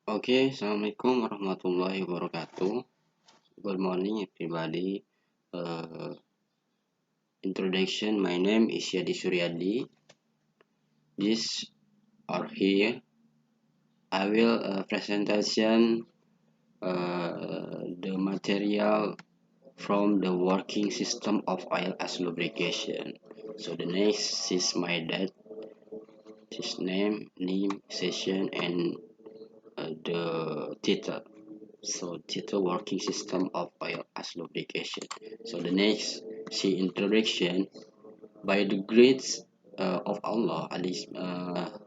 Okay, Assalamualaikum warahmatullahi wabarakatuh. Good morning, everybody. Uh, Introduction. My name is Yadi Suryadi. This or here, I will presentation the material from the working system of oil as lubrication. So the next is my date, his name, session, and the title. So title working system of oil as lubrication. So the next see introduction by the grace of Allah.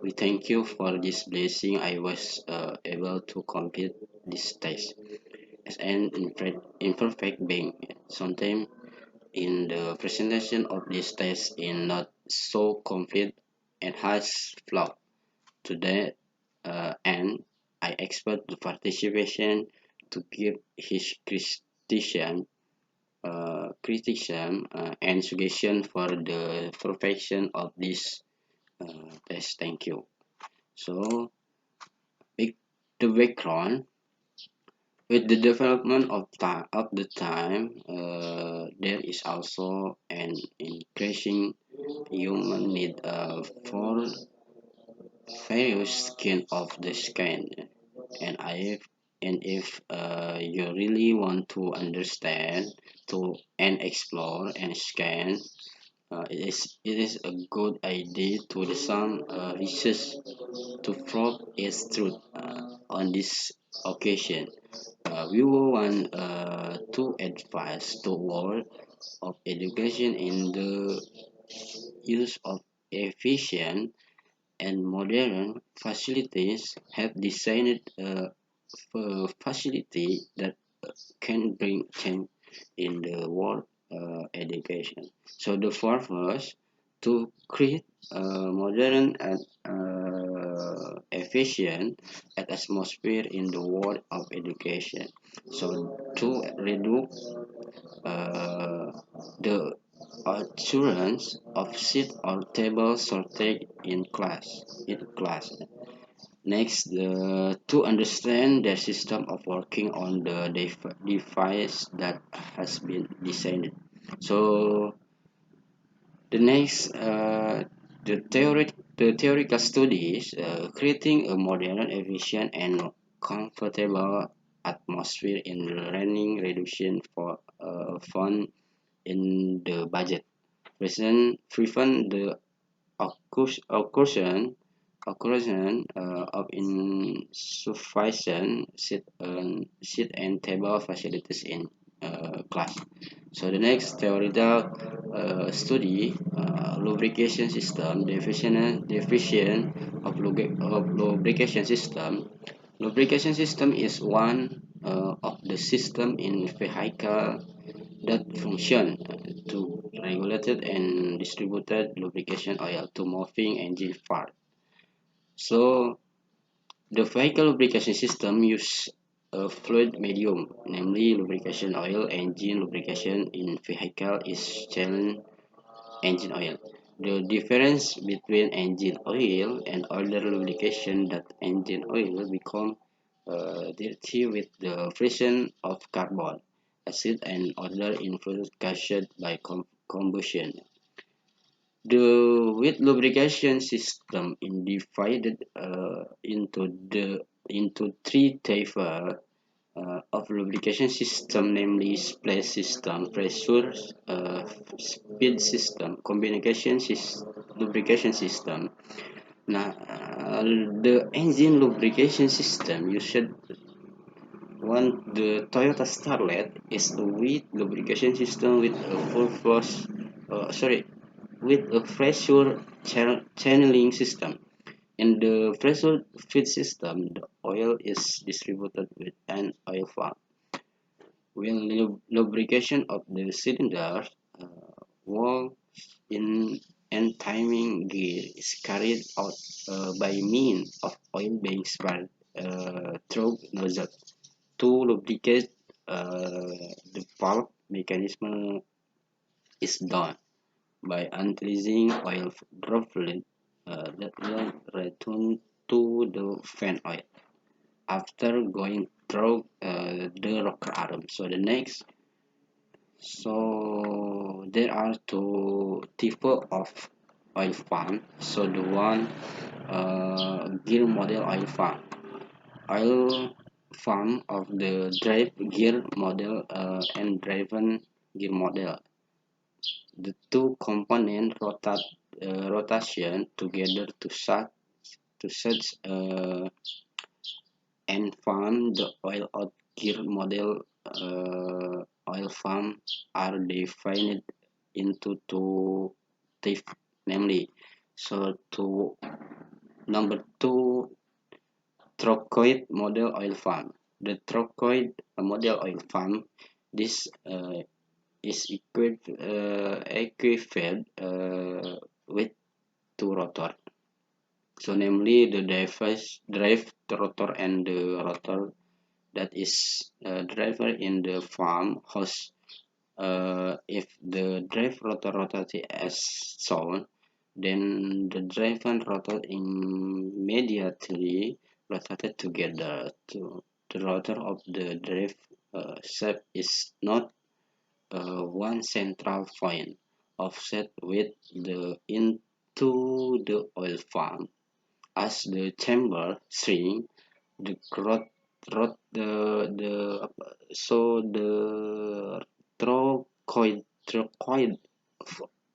We thank you for this blessing. I was able to complete this test as an imperfect being. Sometimes in the presentation of this test is not so complete and has flaw. Today and I expect the participation to give his criticism and suggestion for the perfection of this test. Thank you. So, the background with the development of the time, there is also an increasing human need for various skin of the skin, and I and if you really want to understand to and explore and scan, it is a good idea to do some research to prove its truth on this occasion. We will want to advise the world of education in the use of efficient and modern facilities have designed facility that can bring change in the world education. So the purpose to create a modern and efficient atmosphere in the world of education. So to reduce the assurance of seat or table shortage in class. Next, to understand the system of working on the device that has been designed. So the next, the theoretical studies, creating a modern, efficient, and comfortable atmosphere in learning, reduction for fund in the budget. Prevent the occurrence of insufficient seat and table facilities in class. So the next theoretical study, lubrication system, definition of lubrication system. Lubrication system is one of the system in vehicle that function to regulated and distributed lubrication oil to moving engine part. So the vehicle lubrication system use a fluid medium, namely lubrication oil. Engine lubrication in vehicle is challenge engine oil. The difference between engine oil and other lubrication that engine oil become dirty with the friction of carbon, acid, and other influence caused by combustion. The with lubrication system is divided into three types of lubrication system, namely splash system, pressure speed system, lubrication system. Now, the engine lubrication system you should want the Toyota Starlet is a with lubrication system with a with a pressure channeling system. In the pressure feed system, the oil is distributed with an oil valve. When lubrication of the cylinder wall in and timing gear is carried out by means of oil being spread through nozzle to lubricate the valve mechanism is done by unleashing oil droplet that will return to the fan oil. after going through the rocker arm. So the next, so there are two type of oil farm. So the one gear model oil farm of the drive gear model and driven gear model. The two component rotation together to such and farm the oil out gear model oil farm are divided into two types, namely, so to number two, trochoid model oil farm. The trochoid model oil farm, this is equipped with two rotor. So namely the drive the rotor and the rotor that is driver in the farmhouse. If the drive rotor rotates as shown, then the drive and rotor immediately rotated together. To the rotor of the drive shaft is not one central point offset with the into the oil farm. As the chamber shrink, the the so the trochoid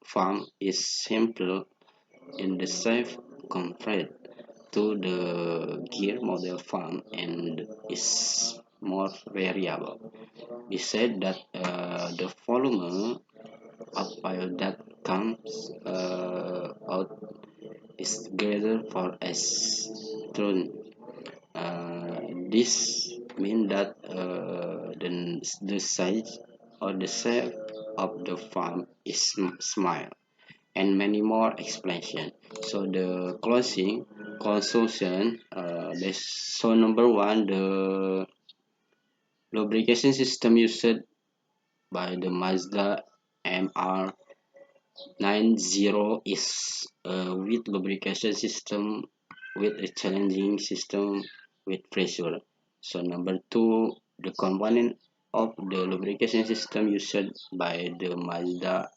farm is simple in the shape compared to the gear model farm and is more variable. We said that the volume of oil that comes out is greater for S tune. This means that the size or the shape of the farm is small and many more explanation. So the closing conclusion, so number one, the lubrication system used by the Mazda MR90 is with lubrication system with a challenging system with pressure. So number two, the component of the lubrication system used by the Mazda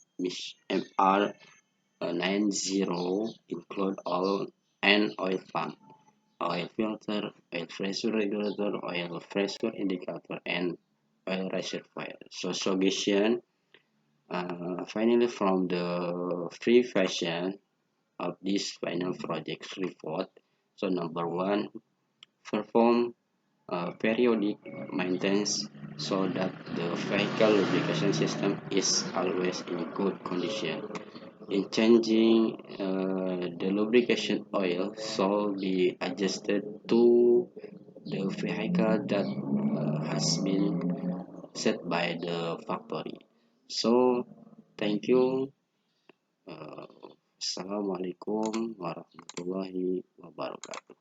MR90 include oil and oil pump, oil filter, oil pressure regulator, oil pressure indicator, and oil reservoir. So suggestion, finally from the free version of this final project report. So number one, perform periodic maintenance so that the vehicle lubrication system is always in good condition. In changing the lubrication oil should be adjusted to the vehicle that has been set by the factory. So thank you. Assalamualaikum warahmatullahi wabarakatuh.